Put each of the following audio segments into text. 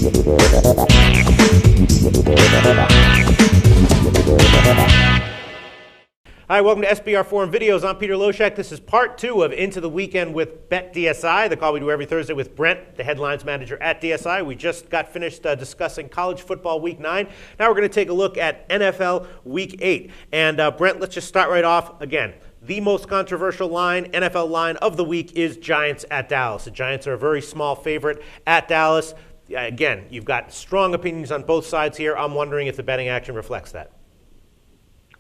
Hi, welcome to SBR Forum Videos. I'm Peter Loshak. This is part 2 of Into the Weekend with BetDSI, the call we do every Thursday with Brent, the headlines manager at DSI. We just got finished discussing college football week 9. Now we're going to take a look at NFL week 8. And Brent, let's just start right off. Again, the most controversial line, NFL line of the week is Giants at Dallas. The Giants are a very small favorite at Dallas. Again, you've got strong opinions on both sides here. I'm wondering if the betting action reflects that.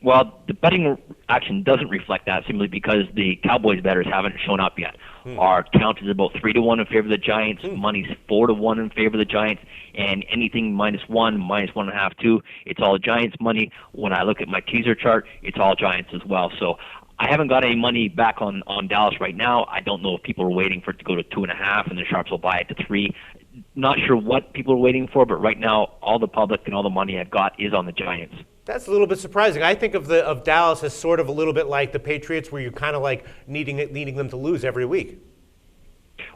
Well, the betting action doesn't reflect that simply because the Cowboys bettors haven't shown up yet. Our count is about 3-1 in favor of the Giants. Money's 4-1 in favor of the Giants, and anything -1, -1.5, 2, it's all Giants money. When I look at my teaser chart, it's all Giants as well. So I haven't got any money back on Dallas right now. I don't know if people are waiting for it to go to 2.5 and the sharps will buy it to 3. Not sure what people are waiting for, but right now all the public and all the money I've got is on the Giants. That's a little bit surprising. I think of Dallas as sort of a little bit like the Patriots, where you're kind of like needing them to lose every week.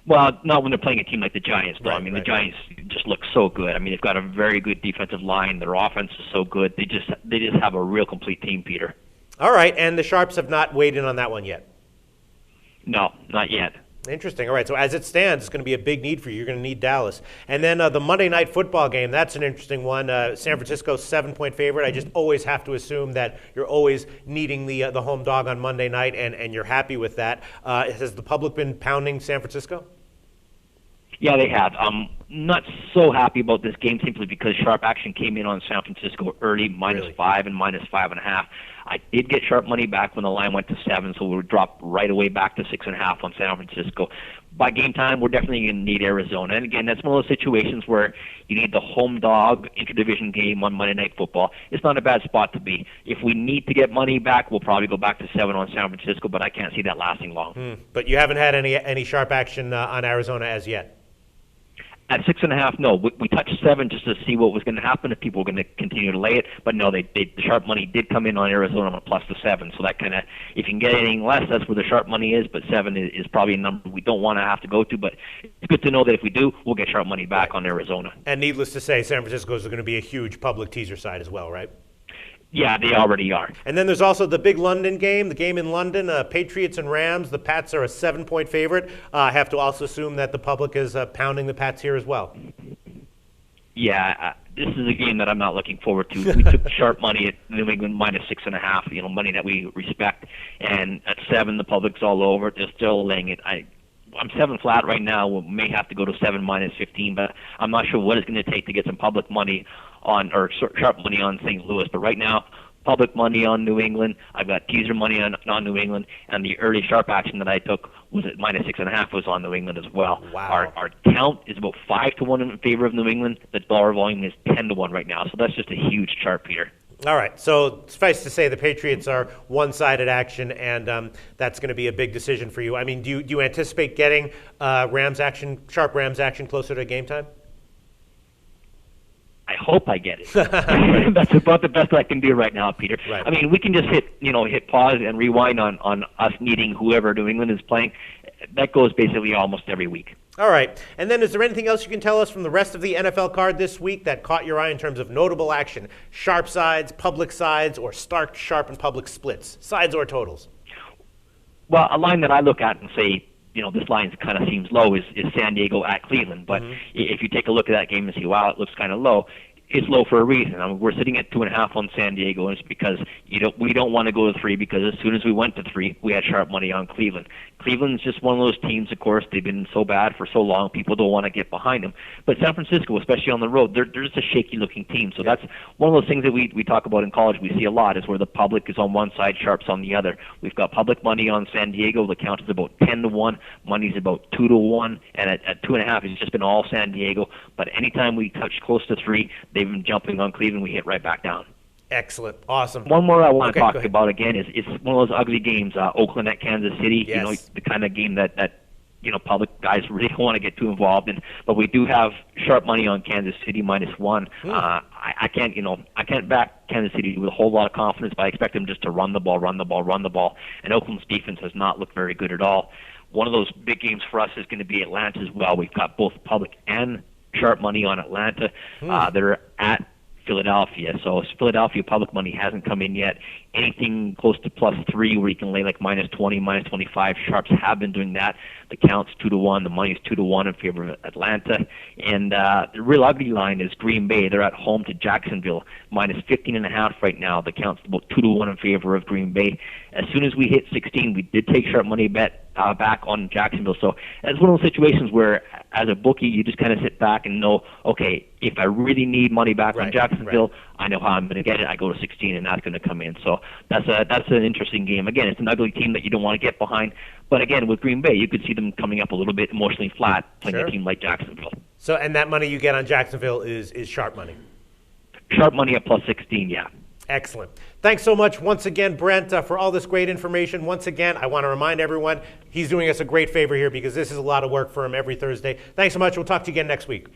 Well, not when they're playing a team like the Giants, though. Right, I mean, right. The Giants just look so good. I mean, they've got a very good defensive line. Their offense is so good. They just have a real complete team, Peter. All right, and the Sharps have not weighed in on that one yet. No, not yet. Interesting. All right, so as it stands, it's going to be a big need for you. You're going to need Dallas. And then the Monday Night Football game, that's an interesting one. San Francisco, 7-point favorite. I just always have to assume that you're always needing the home dog on Monday night, and you're happy with that. Has the public been pounding San Francisco? Yeah, they have. I'm not so happy about this game simply because sharp action came in on San Francisco early, -5 and -5.5. I did get sharp money back when the line went to 7, so we dropped right away back to 6.5 on San Francisco. By game time, we're definitely going to need Arizona. And again, that's one of those situations where you need the home dog interdivision game on Monday Night Football. It's not a bad spot to be. If we need to get money back, we'll probably go back to 7 on San Francisco, but I can't see that lasting long. But you haven't had any sharp action on Arizona as yet? At 6.5, no. We touched 7 just to see what was going to happen if people were going to continue to lay it. But no, the sharp money did come in on Arizona on +7. So that kind of, if you can get anything less, that's where the sharp money is. But 7 is probably a number we don't want to have to go to. But it's good to know that if we do, we'll get sharp money back on Arizona. And needless to say, San Francisco is going to be a huge public teaser side as well, right? Yeah, they already are. And then there's also the big London game, the game in London, Patriots and Rams. The Pats are a 7-point favorite. I have to also assume that the public is pounding the Pats here as well. Yeah, this is a game that I'm not looking forward to. We took sharp money at New England -6.5, money that we respect. And at 7, the public's all over it. They're still laying it. I'm 7 flat right now. We may have to go to 7 -15, but I'm not sure what it's going to take to get some public money on, or sharp money on St. Louis. But right now, public money on New England. I've got teaser money on New England, and the early sharp action that I took was at -6.5 was on New England as well. Wow. Our count is about 5-1 in favor of New England. The dollar volume is 10-1 right now, so that's just a huge chart, Peter. All right, so suffice to say the Patriots are one-sided action, and that's going to be a big decision for you. I mean, do you anticipate getting sharp Rams action closer to game time? I hope I get it. That's about the best I can do right now, Peter. Right. I mean, we can just hit pause and rewind on us needing whoever New England is playing. That goes basically almost every week. All right. And then is there anything else you can tell us from the rest of the NFL card this week that caught your eye in terms of notable action? Sharp sides, public sides, or stark, sharp, and public splits? Sides or totals? Well, a line that I look at and say, this line kind of seems low is San Diego at Cleveland. But if you take a look at that game and see, wow, it looks kind of low, it's low for a reason. I mean, we're sitting at 2.5 on San Diego, and it's because we don't want to go to 3 because as soon as we went to 3, we had sharp money on Cleveland. Cleveland's just one of those teams, of course, they've been so bad for so long, people don't want to get behind them. But San Francisco, especially on the road, they're just a shaky-looking team. So that's one of those things that we talk about in college, we see a lot, is where the public is on one side, sharps on the other. We've got public money on San Diego. The count is about 10-1. Money's about 2-1. And at 2.5, it's just been all San Diego. But anytime we touch close to 3, they've been jumping on Cleveland, we hit right back down. Excellent. Awesome. One more I want to talk about again is one of those ugly games, Oakland at Kansas City. Yes. The kind of game that public guys really don't want to get too involved in. But we do have sharp money on Kansas City -1. I can't back Kansas City with a whole lot of confidence, but I expect them just to run the ball. And Oakland's defense has not looked very good at all. One of those big games for us is going to be Atlanta as well. We've got both public and sharp money on Atlanta. They're at Philadelphia. So Philadelphia public money hasn't come in yet. Anything close to +3 where you can lay like -20, -25. Sharps have been doing that. The count's 2-1. The money's 2-1 in favor of Atlanta. And the real ugly line is Green Bay. They're at home to Jacksonville, -15.5 right now. The count's about 2-1 in favor of Green Bay. As soon as we hit 16, we did take sharp money bet back on Jacksonville. So it's one of those situations where, as a bookie, you just kind of sit back and know, okay, if I really need money back on Jacksonville, I know how I'm going to get it. I go to 16, and that's going to come in. So that's an interesting game. Again, it's an ugly team that you don't want to get behind. But again, with Green Bay, you could see them coming up a little bit emotionally flat playing a team like Jacksonville. So, and that money you get on Jacksonville is sharp money. Sharp money at +16, yeah. Excellent. Thanks so much once again, Brent, for all this great information. Once again, I want to remind everyone he's doing us a great favor here because this is a lot of work for him every Thursday. Thanks so much. We'll talk to you again next week.